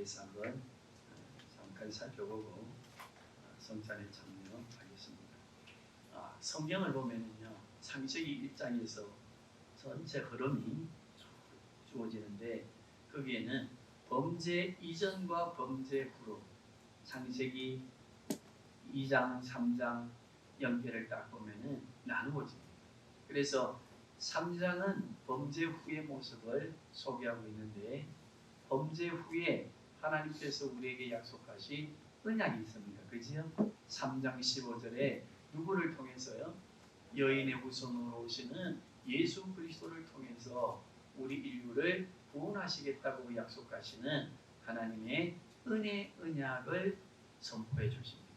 대해서 한번 잠깐 살펴보고 성찬에 참여하겠습니다. 성경을 보면은요, 창세기 1장에서 전체 흐름이 주어지는데 거기에는 범죄 이전과 범죄 후로 창세기 2장, 3장 연결을 딱 보면은 나누어집니다. 그래서 3장은 범죄 후의 모습을 소개하고 있는데 범죄 후에 하나님께서 우리에게 약속하신 언약이 있습니다. 그지요? 3장 15절에 누구를 통해서요? 여인의 후손으로 오시는 예수 그리스도를 통해서 우리 인류를 구원하시겠다고 약속하시는 하나님의 은혜 언약을 선포해 주십니다.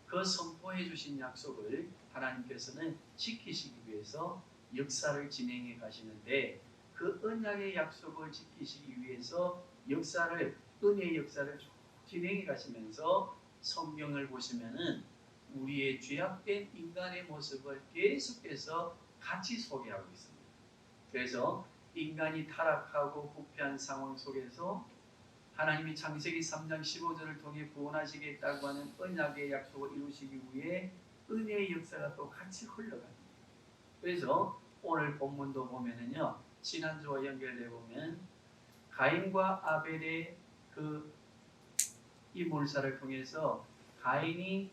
그 선포해 주신 약속을 하나님께서는 지키시기 위해서 역사를 진행해 가시는데 그 언약의 약속을 지키시기 위해서 은혜의 역사를 진행해 가시면서 성경을 보시면은 우리의 죄악된 인간의 모습을 계속해서 같이 소개하고 있습니다. 그래서 인간이 타락하고 부패한 상황 속에서 하나님이 창세기 3장 15절을 통해 구원하시겠다고 하는 언약의 약속을 이루시기 위해 은혜의 역사가 또 같이 흘러갑니다. 그래서 오늘 본문도 보면은요, 지난주와 연결돼 보면 가인과 아벨의 이 몰사를 통해서 가인이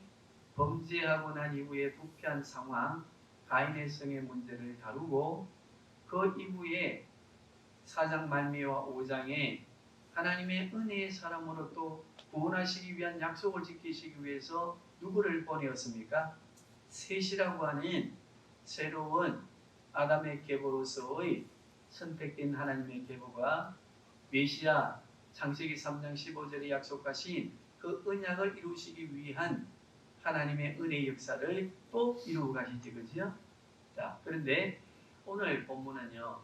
범죄하고 난 이후에 부패한 상황, 가인의 성의 문제를 다루고 그 이후에 4장 말미와 5장에 하나님의 은혜의 사람으로 또 구원하시기 위한 약속을 지키시기 위해서 누구를 보내었습니까? 셋이라고 하는 새로운 아담의 계보로서의 선택된 하나님의 계보가 메시아 창세기 3장 15절에 약속하신 그 언약을 이루시기 위한 하나님의 은혜의 역사를 또 이루고 가시지, 그죠? 자, 그런데 오늘 본문은요,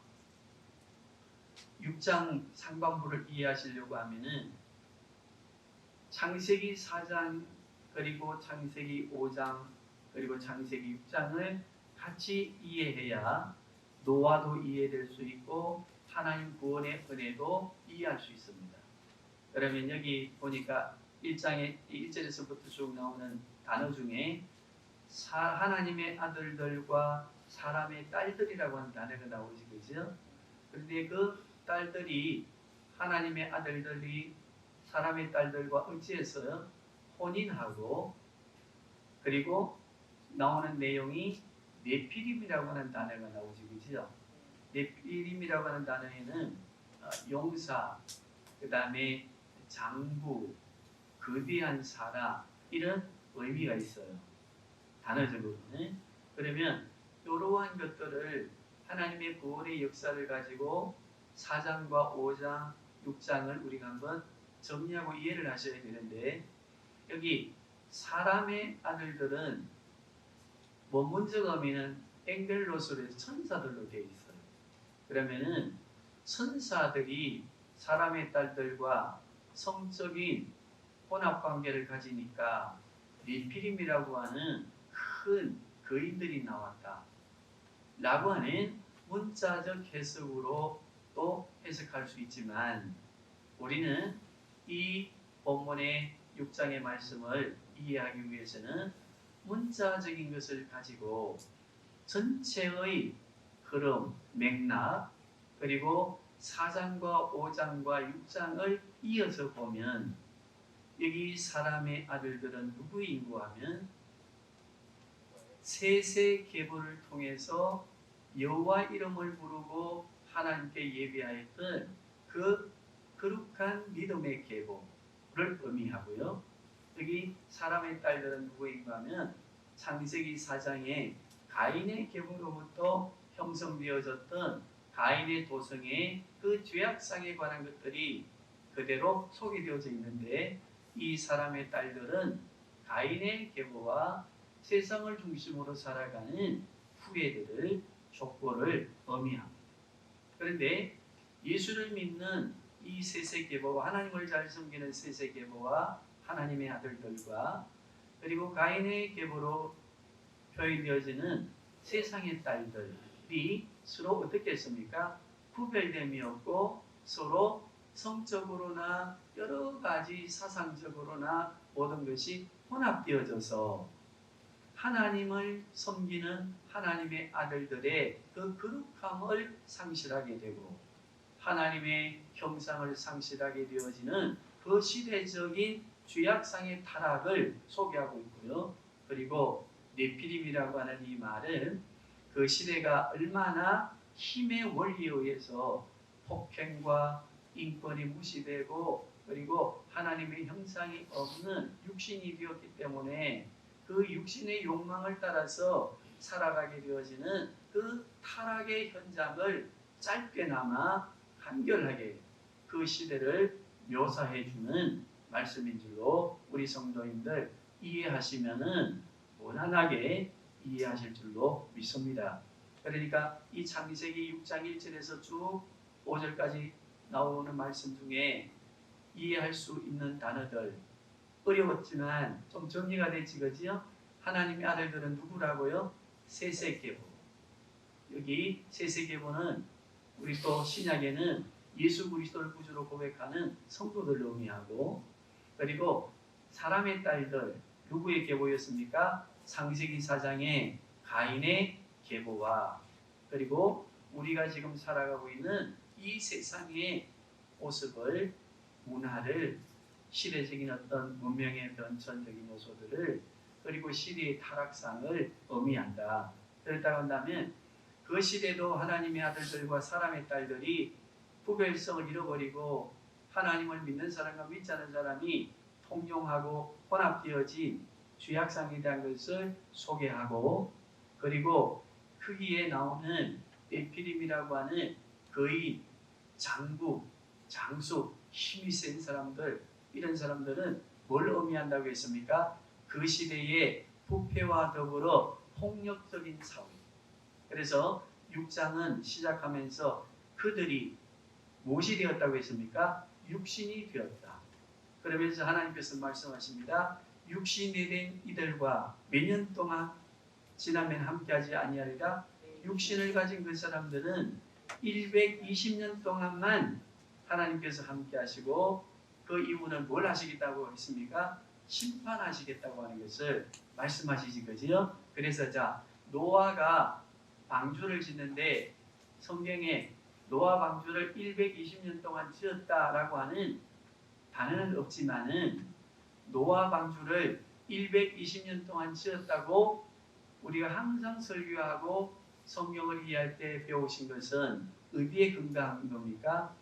6장 상반부를 이해하시려고 하면은 창세기 4장 그리고 창세기 5장 그리고 창세기 6장을 같이 이해해야 노아도 이해될 수 있고 하나님 구원의 은혜도 이해할 수 있습니다. 그러면 여기 보니까 1장의 1절에서부터 쭉 나오는 단어 중에 하나님의 아들들과 사람의 딸들이라고 하는 단어가 나오지, 그죠? 그런데 그 딸들이 하나님의 아들들이 사람의 딸들과 어찌해서 혼인하고 그리고 나오는 내용이 네피림이라고 하는 단어가 나오지, 그죠? 네피림이라고 하는 단어에는 용사, 그 다음에 장부, 거대한 사라 이런 의미가 있어요. 단어적으로는. 그러면 이러한 것들을 하나님의 구원의 역사를 가지고 4장과 5장, 6장을 우리가 한번 정리하고 이해를 하셔야 되는데 여기 사람의 아들들은 원문적 의미는 엥겔로스로 천사들로 되어 있어요. 그러면은 천사들이 사람의 딸들과 성적인 혼합관계를 가지니까 네피림이라고 하는 큰 거인들이 나왔다 라고 하는 문자적 해석으로 또 해석할 수 있지만 우리는 이 본문의 6장의 말씀을 이해하기 위해서는 문자적인 것을 가지고 전체의 흐름, 맥락 그리고 4장과 5장과 6장을 이어서 보면 여기 사람의 아들들은 누구인고 하면 셋의 계보를 통해서 여호와 이름을 부르고 하나님께 예배하였던 그 거룩한 믿음의 계보를 의미하고요. 여기 사람의 딸들은 누구인가 하면 창세기 4장에 가인의 계보로부터 형성되어졌던 가인의 도성의 그 죄악상에 관한 것들이 그대로 소개되어져 있는데 이 사람의 딸들은 가인의 계보와 세상을 중심으로 살아가는 후예들을 족보를 의미합니다. 그런데 예수를 믿는 이 셋의 계보와 하나님을 잘 섬기는 셋의 계보와 하나님의 아들들과 그리고 가인의 계보로 표현되어지는 세상의 딸들이 서로 어떻게 했습니까? 구별됨이 없고 서로 성적으로나 여러 가지 사상적으로나 모든 것이 혼합되어져서 하나님을 섬기는 하나님의 아들들의 그 거룩함을 상실하게 되고 하나님의 형상을 상실하게 되어지는 그 시대적인 죄악상의 타락을 소개하고 있고요. 그리고 네피림이라고 하는 이 말은 그 시대가 얼마나 힘의 원리에 의해서 폭행과 인권이 무시되고 그리고 하나님의 형상이 없는 육신이 되었기 때문에 그 육신의 욕망을 따라서 살아가게 되어지는 그 타락의 현장을 짧게나마 간결하게 그 시대를 묘사해 주는 말씀인 줄로 우리 성도님들 이해하시면은 원활하게 이해하실 줄로 믿습니다. 그러니까 이 창세기 6장 1절에서 쭉 5절까지 나오는 말씀 중에 이해할 수 있는 단어들 어려웠지만 좀 정리가 됐지 그지요? 하나님의 아들들은 누구라고요? 세세계보. 여기 세세계보는 우리 또 신약에는 예수 그리스도를 구주로 고백하는 성도들을 의미하고 그리고 사람의 딸들 누구의 계보였습니까? 창세기 4장에 가인의 계보와 그리고 우리가 지금 살아가고 있는 이 세상의 모습을 문화를 시대적인 어떤 문명의 변천적인 요소들을 그리고 시대의 타락상을 의미한다. 그렇다고 한다면 그 시대도 하나님의 아들들과 사람의 딸들이 구별성을 잃어버리고 하나님을 믿는 사람과 믿지 않는 사람이 통용하고 혼합되어진 죄악상에 대한 것을 소개하고 그리고 크기에 나오는 네피림이라고 하는 거의 장부, 장수, 힘이 센 사람들 이런 사람들은 뭘 의미한다고 했습니까? 그 시대의 부패와 더불어 폭력적인 사회. 그래서 6장은 시작하면서 그들이 무엇이 되었다고 했습니까? 육신이 되었다. 그러면서 하나님께서 말씀하십니다. 육신이 된 이들과 몇 년 동안 지나면 함께하지 아니하리라. 육신을 가진 그 사람들은 120년 동안만 하나님께서 함께하시고 그 이후는 뭘 하시겠다고 했습니까? 심판하시겠다고 하는 것을 말씀하시지 그지요? 그래서 자 노아가 방주를 짓는데 성경에 노아 방주를 120년 동안 지었다라고 하는 단어는 없지만은 노아 방주를 120년 동안 지었다고 우리가 항상 설교하고 성경을 이해할 때 배우신 것은 어디에 근거한 겁니까?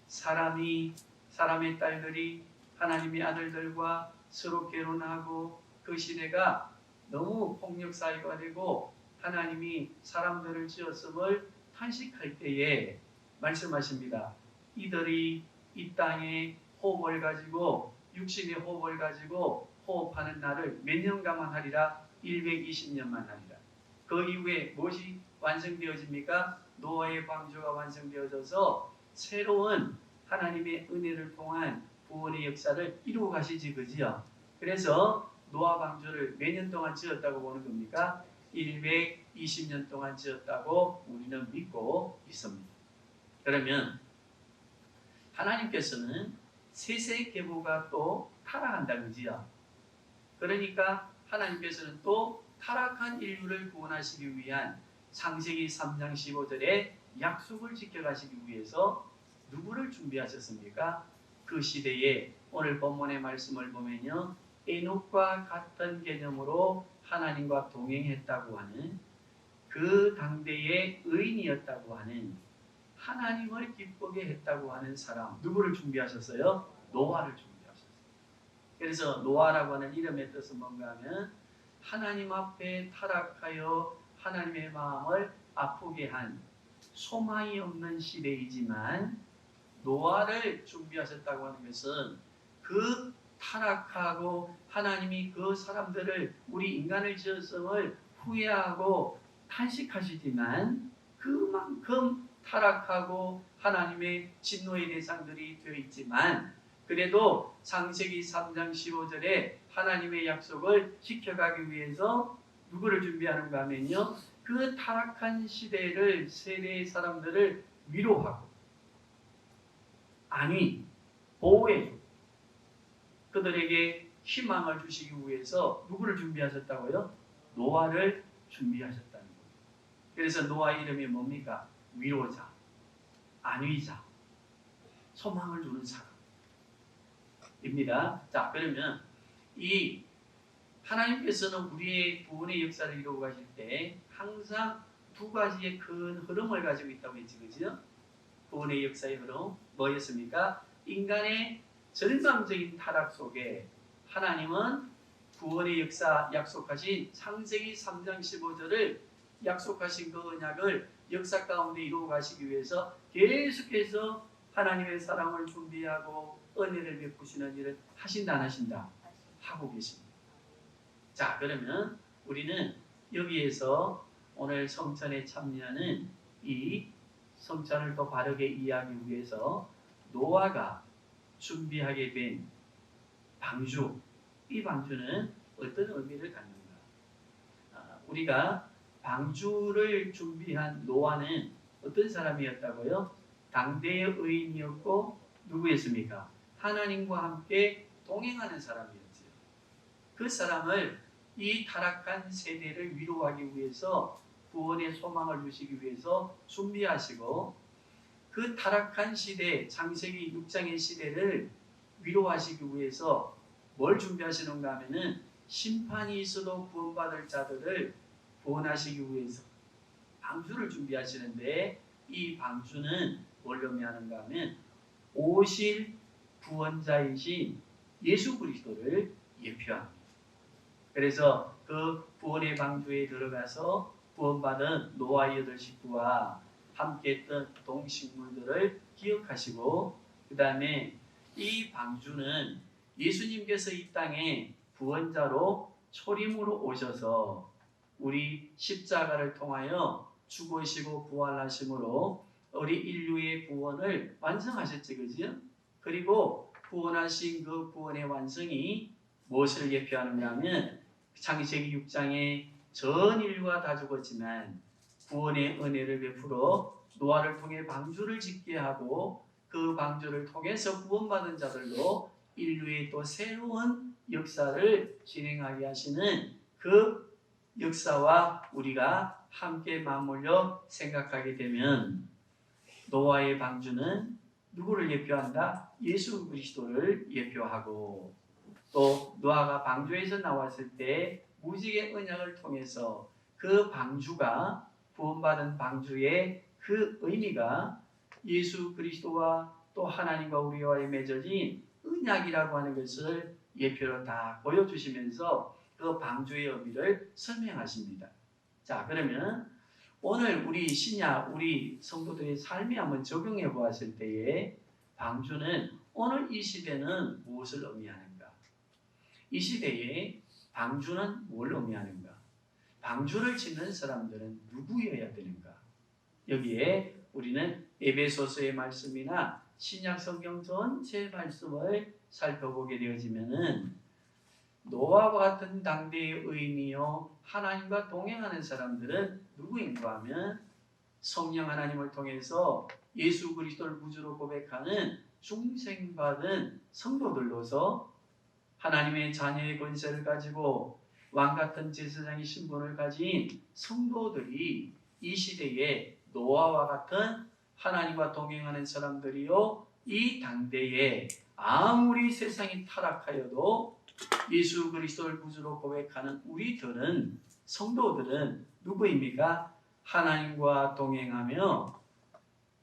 사람의 딸들이 하나님의 아들들과 서로 결혼하고 그 시대가 너무 폭력 사회가 되고 하나님이 사람들을 지었음을 탄식할 때에 말씀하십니다. 이들이 이 땅에 호흡을 가지고 육신의 호흡을 가지고 호흡하는 날을 몇 년간만 하리라? 120년만 하리라. 그 이후에 무엇이 완성되어집니까? 노아의 방주가 완성되어져서 새로운 하나님의 은혜를 통한 구원의 역사를 이루어 가시지 그지요? 그래서 노아 방주를 몇 년 동안 지었다고 보는 겁니까? 120년 동안 지었다고 우리는 믿고 있습니다. 그러면 하나님께서는 세세계보가 또 타락한다 그지요? 그러니까 하나님께서는 또 타락한 인류를 구원하시기 위한 창세기 3장 15절에 약속을 지켜가시기 위해서 누구를 준비하셨습니까? 그 시대에 오늘 본문의 말씀을 보면요. 에녹과 같은 개념으로 하나님과 동행했다고 하는 그 당대의 의인이었다고 하는 하나님을 기쁘게 했다고 하는 사람 누구를 준비하셨어요? 노아를 준비하셨어요. 그래서 노아라고 하는 이름의 뜻은 뭔가 하면 하나님 앞에 타락하여 하나님의 마음을 아프게 한 소망이 없는 시대이지만 노아를 준비하셨다고 하는 것은 그 타락하고 하나님이 그 사람들을 우리 인간을 지었음을 후회하고 탄식하시지만 그만큼 타락하고 하나님의 진노의 대상들이 되어 있지만 그래도 창세기 3장 15절에 하나님의 약속을 지켜가기 위해서 누구를 준비하는가 하면요. 그 타락한 시대를 세대의 사람들을 위로하고 안위, 보호해 그들에게 희망을 주시기 위해서 누구를 준비하셨다고요? 노아를 준비하셨다는 거예요. 그래서 노아 이름이 뭡니까? 위로자, 안위자, 소망을 주는 사람입니다. 자, 그러면 이 하나님께서는 우리의 구원의 역사를 이루어 가실 때 항상 두 가지의 큰 흐름을 가지고 있다고 했지, 그죠? 구원의 역사의 흐름 뭐였습니까? 인간의 절망적인 타락 속에 하나님은 구원의 역사 약속하신 창세기 3장 15절을 약속하신 그 언약을 역사 가운데 이루어 가시기 위해서 계속해서 하나님의 사랑을 준비하고 은혜를 베푸시는 일을 하신다 안 하신다? 하고 계십니다. 자, 그러면 우리는 여기에서 오늘 성찬에 참여하는 이 성찬을 더 바르게 이해하기 위해서 노아가 준비하게 된 방주, 이 방주는 어떤 의미를 갖는가? 우리가 방주를 준비한 노아는 어떤 사람이었다고요? 당대의 의인이었고 누구였습니까? 하나님과 함께 동행하는 사람이었죠. 그 사람을 이 타락한 세대를 위로하기 위해서 구원의 소망을 주시기 위해서 준비하시고 그 타락한 시대, 창세기 6장의 시대를 위로하시기 위해서 뭘 준비하시는가 하면은 심판이 있어도 구원받을 자들을 구원하시기 위해서 방주를 준비하시는데 이 방주는 뭘 의미하는가 하면 오실 구원자이신 예수 그리스도를 예표합니다. 그래서 그 구원의 방주에 들어가서 구원받은 노아의 8식구와 함께했던 동식물들을 기억하시고 그 다음에 이 방주는 예수님께서 이 땅에 구원자로 초림으로 오셔서 우리 십자가를 통하여 죽으시고 부활하심으로 우리 인류의 구원을 완성하셨지, 그죠? 그리고 구원하신 그 구원의 완성이 무엇을 예표하는가 하면 창세기 6장에 전 인류가 다 죽었지만 구원의 은혜를 베풀어 노아를 통해 방주를 짓게 하고 그 방주를 통해서 구원받은 자들로 인류의 또 새로운 역사를 진행하게 하시는 그 역사와 우리가 함께 맞물려 생각하게 되면 노아의 방주는 누구를 예표한다? 예수 그리스도를 예표하고 또 노아가 방주에서 나왔을 때 무지개 언약을 통해서 그 방주가 구원받은 방주의 그 의미가 예수 그리스도와 또 하나님과 우리와의 맺어진 언약이라고 하는 것을 예표로 다 보여주시면서 그 방주의 의미를 설명하십니다. 자, 그러면 오늘 우리 신약, 우리 성도들의 삶에 한번 적용해 보았을 때에 방주는 오늘 이 시대는 무엇을 의미하는가? 이 시대에 방주는 뭘 의미하는가? 방주를 짓는 사람들은 누구여야 되는가? 여기에 우리는 에베소서의 말씀이나 신약 성경 전체 말씀을 살펴보게 되어지면은 노아와 같은 당대의 의인이요 하나님과 동행하는 사람들은 누구인가 하면 성령 하나님을 통해서 예수 그리스도를 구주로 고백하는 중생받은 성도들로서 하나님의 자녀의 권세를 가지고 왕같은 제사장의 신분을 가진 성도들이 이 시대에 노아와 같은 하나님과 동행하는 사람들이요 이 당대에 아무리 세상이 타락하여도 예수 그리스도를 구주로 고백하는 우리들은 성도들은 누구입니까? 하나님과 동행하며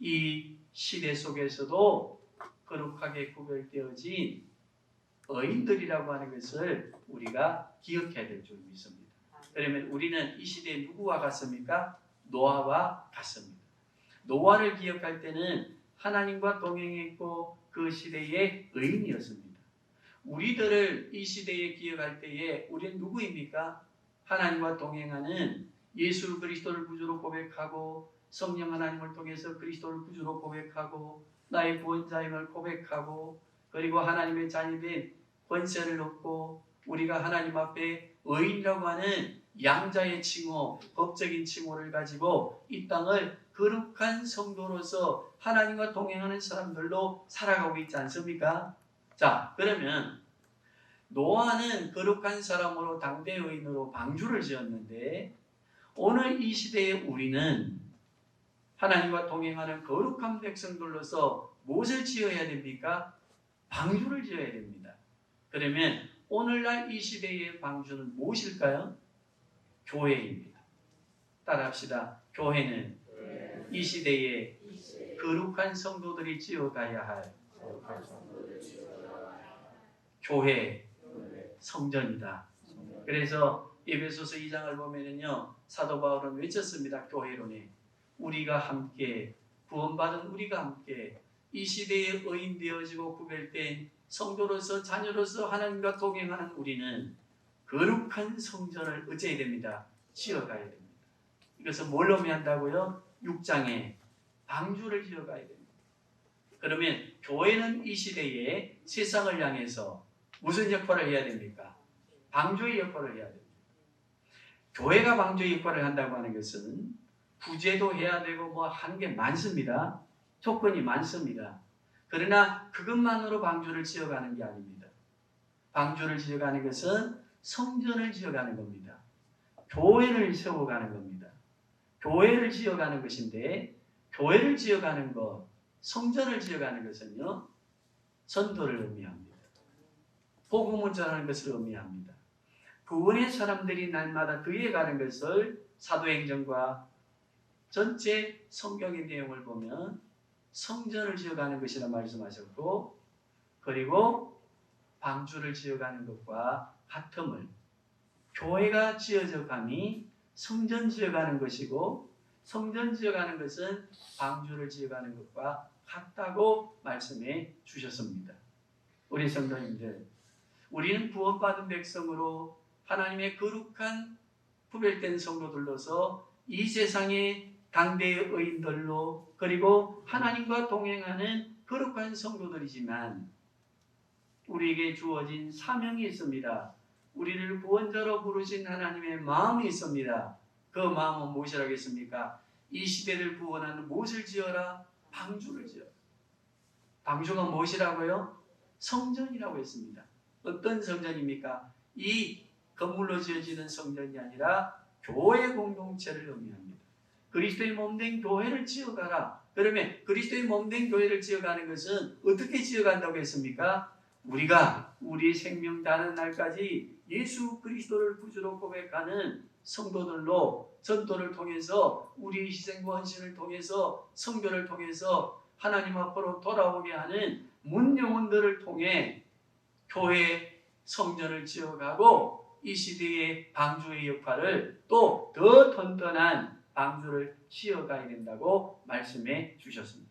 이 시대 속에서도 거룩하게 구별되어진 의인들이라고 하는 것을 우리가 기억해야 될 줄 믿습니다. 그러면 우리는 이 시대에 누구와 같습니까? 노아와 같습니다. 노아를 기억할 때는 하나님과 동행했고 그 시대의 의인이었습니다. 우리들을 이 시대에 기억할 때에 우리는 누구입니까? 하나님과 동행하는 예수 그리스도를 구주로 고백하고 성령 하나님을 통해서 그리스도를 구주로 고백하고 나의 구원자임을 고백하고 그리고 하나님의 자녀된 권세를 얻고 우리가 하나님 앞에 의인이라고 하는 양자의 칭호, 법적인 칭호를 가지고 이 땅을 거룩한 성도로서 하나님과 동행하는 사람들로 살아가고 있지 않습니까? 자, 그러면 노아는 거룩한 사람으로 당대 의인으로 방주를 지었는데 오늘 이 시대에 우리는 하나님과 동행하는 거룩한 백성들로서 무엇을 지어야 됩니까? 방주를 지어야 됩니다. 그러면 오늘날 이 시대의 방주는 무엇일까요? 교회입니다. 따라합시다. 교회는 이 시대에 거룩한 성도들이 지어가야 할 교회, 성전이다. 그래서 에베소서 2장을 보면은요, 사도 바울은 외쳤습니다. 교회론에 우리가 함께 구원받은 우리가 함께 이 시대에 의인 되어지고 구별된 성도로서 자녀로서 하나님과 동행하는 우리는 거룩한 성전을 어찌해야 됩니다. 지어가야 됩니다. 이것은 뭘 의미한다고요? 6장에 방주를 지어가야 됩니다. 그러면 교회는 이 시대에 세상을 향해서 무슨 역할을 해야 됩니까? 방주의 역할을 해야 됩니다. 교회가 방주의 역할을 한다고 하는 것은 구제도 해야 되고 뭐 하는 게 많습니다. 조건이 많습니다. 그러나 그것만으로 방주를 지어가는 게 아닙니다. 방주를 지어가는 것은 성전을 지어가는 겁니다. 교회를 세워가는 겁니다. 교회를 지어가는 것인데 교회를 지어가는 것, 성전을 지어가는 것은요, 전도를 의미합니다. 복음을 전하는 것을 의미합니다. 구원의 사람들이 날마다 그에 가는 것을 사도행전과 전체 성경의 내용을 보면 성전을 지어가는 것이라 말씀하셨고, 그리고 방주를 지어가는 것과 같음을, 교회가 지어져 감이 성전 지어가는 것이고 성전 지어가는 것은 방주를 지어가는 것과 같다고 말씀해 주셨습니다. 우리 성도님들, 우리는 구원받은 백성으로 하나님의 거룩한 구별된 성도들로서 이 세상의 당대의 의인들로, 그리고 하나님과 동행하는 거룩한 성도들이지만 우리에게 주어진 사명이 있습니다. 우리를 구원자로 부르신 하나님의 마음이 있습니다. 그 마음은 무엇이라고 했습니까? 이 시대를 구원하는 무엇을 지어라? 방주를 지어라. 방주가 무엇이라고요? 성전이라고 했습니다. 어떤 성전입니까? 이 건물로 지어지는 성전이 아니라 교회 공동체를 의미합니다. 그리스도의 몸된 교회를 지어가라. 그러면 그리스도의 몸된 교회를 지어가는 것은 어떻게 지어간다고 했습니까? 우리가 우리 생명 다하는 날까지 예수 그리스도를 구주로 고백하는 성도들로 전도를 통해서 우리 희생과 헌신을 통해서 성교를 통해서 하나님 앞으로 돌아오게 하는 문영혼들을 통해 교회 성전을 지어가고 이 시대의 방주의 역할을 또 더 튼튼한 방주를 지어가야 된다고 말씀해 주셨습니다.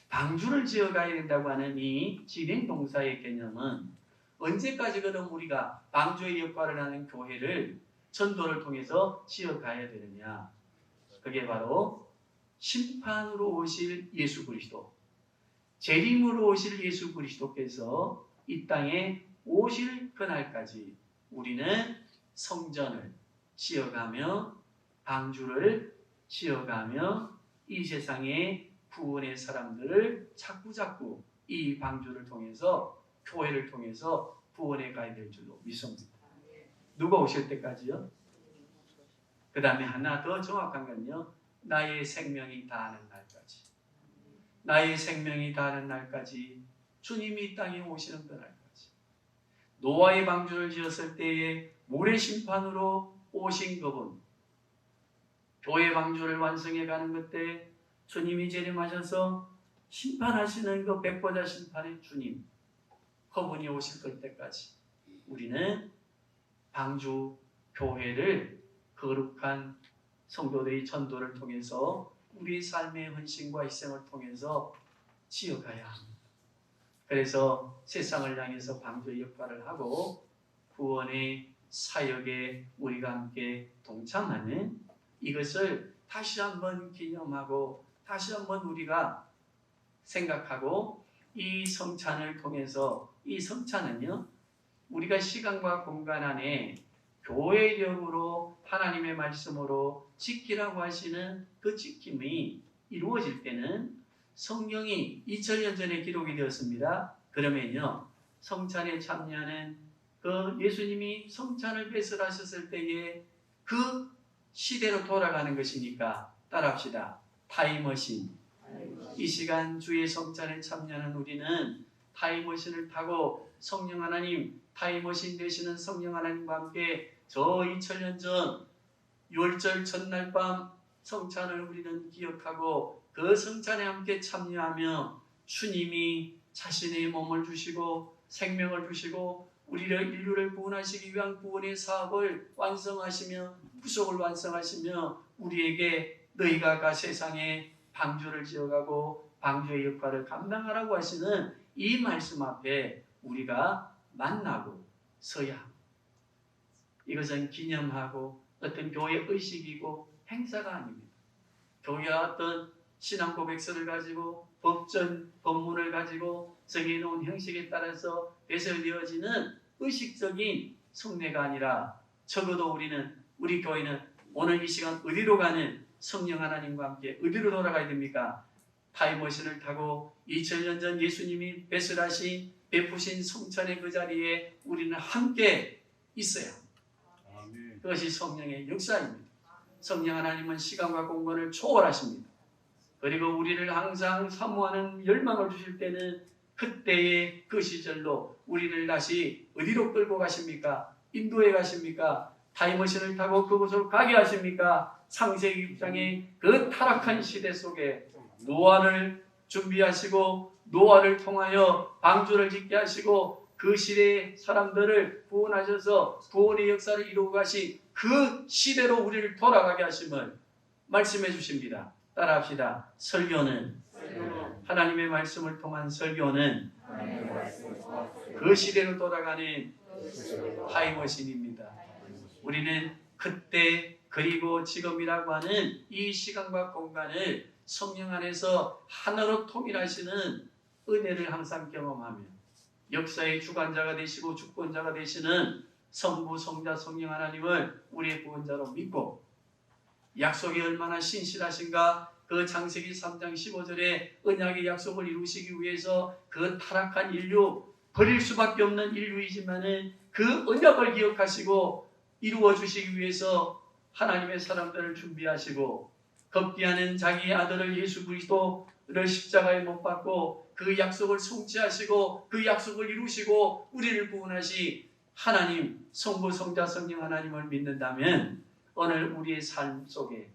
방주를 지어가야 된다고 하는 이 진행동사의 개념은 언제까지거든 우리가 방주의 역할을 하는 교회를 전도를 통해서 지어가야 되느냐? 그게 바로 심판으로 오실 예수 그리스도, 재림으로 오실 예수 그리스도께서 이 땅에 오실 그날까지 우리는 성전을 지어가며 방주를 지어가며 이 세상의 구원의 사람들을 자꾸자꾸 이 방주를 통해서, 교회를 통해서 구원해 가야 될 줄로 믿습니다. 누가 오실 때까지요? 그 다음에 하나 더 정확한 건요, 나의 생명이 다하는 날까지. 나의 생명이 다하는 날까지, 주님이 이 땅에 오시는 그날까지. 노아의 방주를 지었을 때에 모래심판으로 오신 그분, 교회 방주를 완성해 가는 그때 주님이 재림하셔서 심판하시는 그 백보자 심판의 주님, 그분이 오실 때까지 우리는 방주 교회를 거룩한 성도들의 전도를 통해서 우리 삶의 헌신과 희생을 통해서 지어가야 합니다. 그래서 세상을 향해서 방주의 역할을 하고 구원의 사역에 우리가 함께 동참하는 이것을 다시 한번 기념하고 다시 한번 우리가 생각하고, 이 성찬을 통해서, 이 성찬은요, 우리가 시간과 공간 안에 교회력으로 하나님의 말씀으로 지키라고 하시는 그 지킴이 이루어질 때는 성경이 2000년 전에 기록이 되었습니다. 그러면요, 성찬에 참여하는 그 예수님이 성찬을 배설하셨을 때에 그 시대로 돌아가는 것이니까 따라합시다. 타임머신. 이 시간 주의 성찬에 참여하는 우리는 타임머신을 타고 성령 하나님, 타임머신 되시는 성령 하나님과 함께 저 2000년 전 6월절 첫날 밤 성찬을 우리는 기억하고 그 성찬에 함께 참여하며 주님이 자신의 몸을 주시고 생명을 주시고 우리를 인류를 구원하시기 위한 구원의 사업을 완성하시며 구속을 완성하시며 우리에게 너희가 가 세상에 방주를 지어가고 방주의 역할을 감당하라고 하시는 이 말씀 앞에 우리가 만나고 서야 합니다. 이것은 기념하고 어떤 교회 의식이고 행사가 아닙니다. 교회가 어떤 신앙 고백서를 가지고 법문을 가지고 정해놓은 형식에 따라서 배설되어지는 의식적인 성례가 아니라 적어도 우리 교회는 오늘 이 시간 어디로 가는 성령 하나님과 함께 어디로 돌아가야 됩니까? 타임머신을 타고 2000년 전 예수님이 배설하신 베푸신 성찬의 그 자리에 우리는 함께 있어야 합니다. 그것이 성령의 역사입니다. 성령 하나님은 시간과 공간을 초월하십니다. 그리고 우리를 항상 사모하는 열망을 주실 때는 그때의 그 시절로 우리를 다시 어디로 끌고 가십니까? 인도에 가십니까? 타임머신을 타고 그곳으로 가게 하십니까? 창세기 6장의 그 타락한 시대 속에 노아를 준비하시고 노아를 통하여 방주를 짓게 하시고 그 시대의 사람들을 구원하셔서 구원의 역사를 이루고 가신 그 시대로 우리를 돌아가게 하심을 말씀해 주십니다. 따라합시다. 설교는 하나님의 말씀을 통한 설교는 그 시대로 돌아가는 타임머신입니다. 우리는 그때 그리고 지금이라고 하는 이 시간과 공간을 성령 안에서 하나로 통일하시는 은혜를 항상 경험하며 역사의 주관자가 되시고 주권자가 되시는 성부, 성자, 성령 하나님을 우리의 구원자로 믿고 약속이 얼마나 신실하신가 그 창세기 3장 15절에 언약의 약속을 이루시기 위해서 그 타락한 인류 버릴 수밖에 없는 인류이지만은 그 언약을 기억하시고 이루어 주시기 위해서 하나님의 사람들을 준비하시고 겁기하는 자기의 아들을 예수 그리스도를 십자가에 못 박고 그 약속을 성취하시고 그 약속을 이루시고 우리를 구원하시 하나님 성부 성자 성령 하나님을 믿는다면 오늘 우리의 삶 속에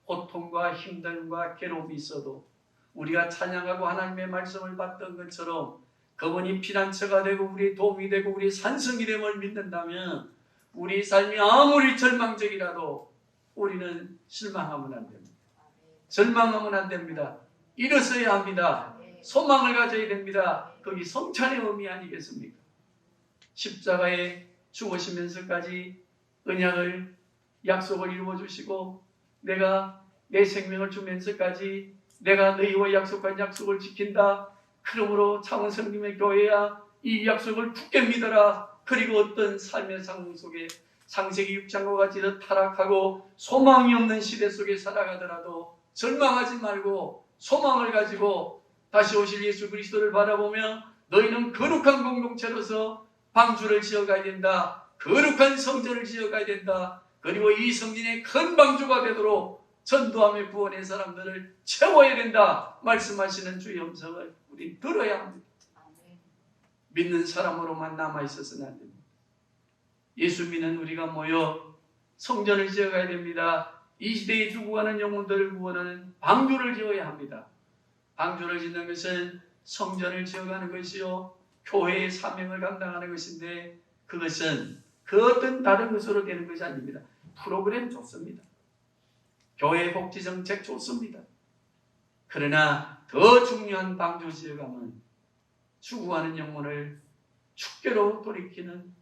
고통과 힘듦과 괴로움이 있어도 우리가 찬양하고 하나님의 말씀을 받던 것처럼 그분이 피난처가 되고 우리의 도움이 되고 우리의 산성이 됨을 믿는다면 우리 삶이 아무리 절망적이라도 우리는 실망하면 안 됩니다. 절망하면 안 됩니다. 일어서야 합니다. 소망을 가져야 됩니다. 거기 성찬의 의미 아니겠습니까? 십자가에 죽으시면서까지 언약을 약속을 이루어 주시고 내가 내 생명을 주면서까지 내가 너희와 약속한 약속을 지킨다. 그러므로 창원성님의 교회야 이 약속을 굳게 믿어라. 그리고 어떤 삶의 상황 속에 창세기 6장과 같이 타락하고 소망이 없는 시대 속에 살아가더라도 절망하지 말고 소망을 가지고 다시 오실 예수 그리스도를 바라보며 너희는 거룩한 공동체로서 방주를 지어가야 된다. 거룩한 성전을 지어가야 된다. 그리고 이 성전의 큰 방주가 되도록 전도하며 구원의 사람들을 채워야 된다. 말씀하시는 주의 음성을 우리 들어야 합니다. 믿는 사람으로만 남아있어서는 안 됩니다. 예수 믿는 우리가 모여 성전을 지어가야 됩니다. 이 시대에 죽어가는 영혼들을 구원하는 방주를 지어야 합니다. 방주를 짓는 것은 성전을 지어가는 것이요 교회의 사명을 감당하는 것인데 그것은 그 어떤 다른 것으로 되는 것이 아닙니다. 프로그램 좋습니다. 교회 복지 정책 좋습니다. 그러나 더 중요한 방주 지어가면 죽어가는 영혼을 축교로 돌이키는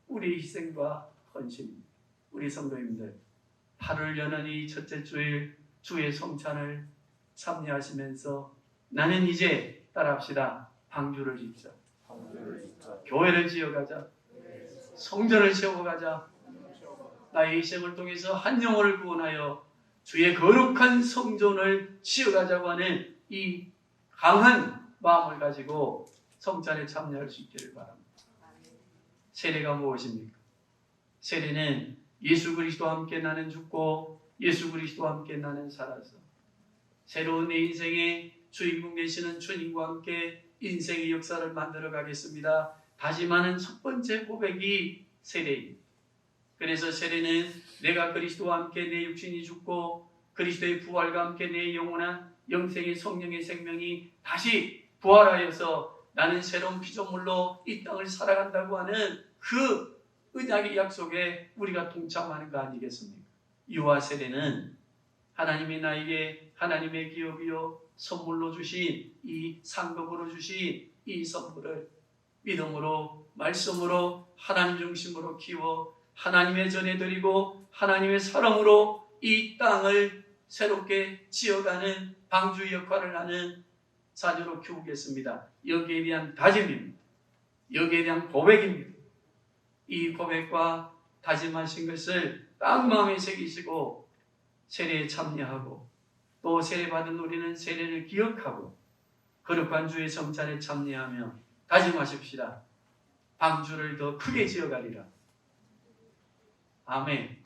우리 희생과 헌신입니다. 우리 성도님들 8월 연원이 첫째 주일 주의 성찬을 참여하시면서 나는 이제 따라합시다. 방주를 짓자. 교회를 지어가자. 성전을 세워가자. 나의 희생을 통해서 한 영혼을 구원하여 주의 거룩한 성전을 지어가자고 하는 이 강한 마음을 가지고 성찬에 참여할 수 있기를 바랍니다. 세례가 무엇입니까? 세례는 예수 그리스도와 함께 나는 죽고 예수 그리스도와 함께 나는 살아서 새로운 내 인생의 주인공 되시는 주님과 함께 인생의 역사를 만들어 가겠습니다. 다짐하는 첫 번째 고백이 세례입니다. 그래서 세례는 내가 그리스도와 함께 내 육신이 죽고 그리스도의 부활과 함께 내 영원한 영생의 성령의 생명이 다시 부활하여서 나는 새로운 피조물로 이 땅을 살아간다고 하는 그 언약의 약속에 우리가 동참하는 거 아니겠습니까? 유아 세례는 하나님이 나에게 하나님의 기업이요 선물로 주신 이 상급으로 주신 이 선물을 믿음으로 말씀으로 하나님 중심으로 키워 하나님의 전해드리고 하나님의 사랑으로 이 땅을 새롭게 지어가는 방주 역할을 하는 자녀로 키우겠습니다. 여기에 대한 다짐입니다. 여기에 대한 고백입니다. 이 고백과 다짐하신 것을 딱 마음에 새기시고 세례에 참여하고 또 세례받은 우리는 세례를 기억하고 거룩한 주의 성찬에 참여하며 다짐하십시다. 방주를 더 크게 지어가리라. 아멘.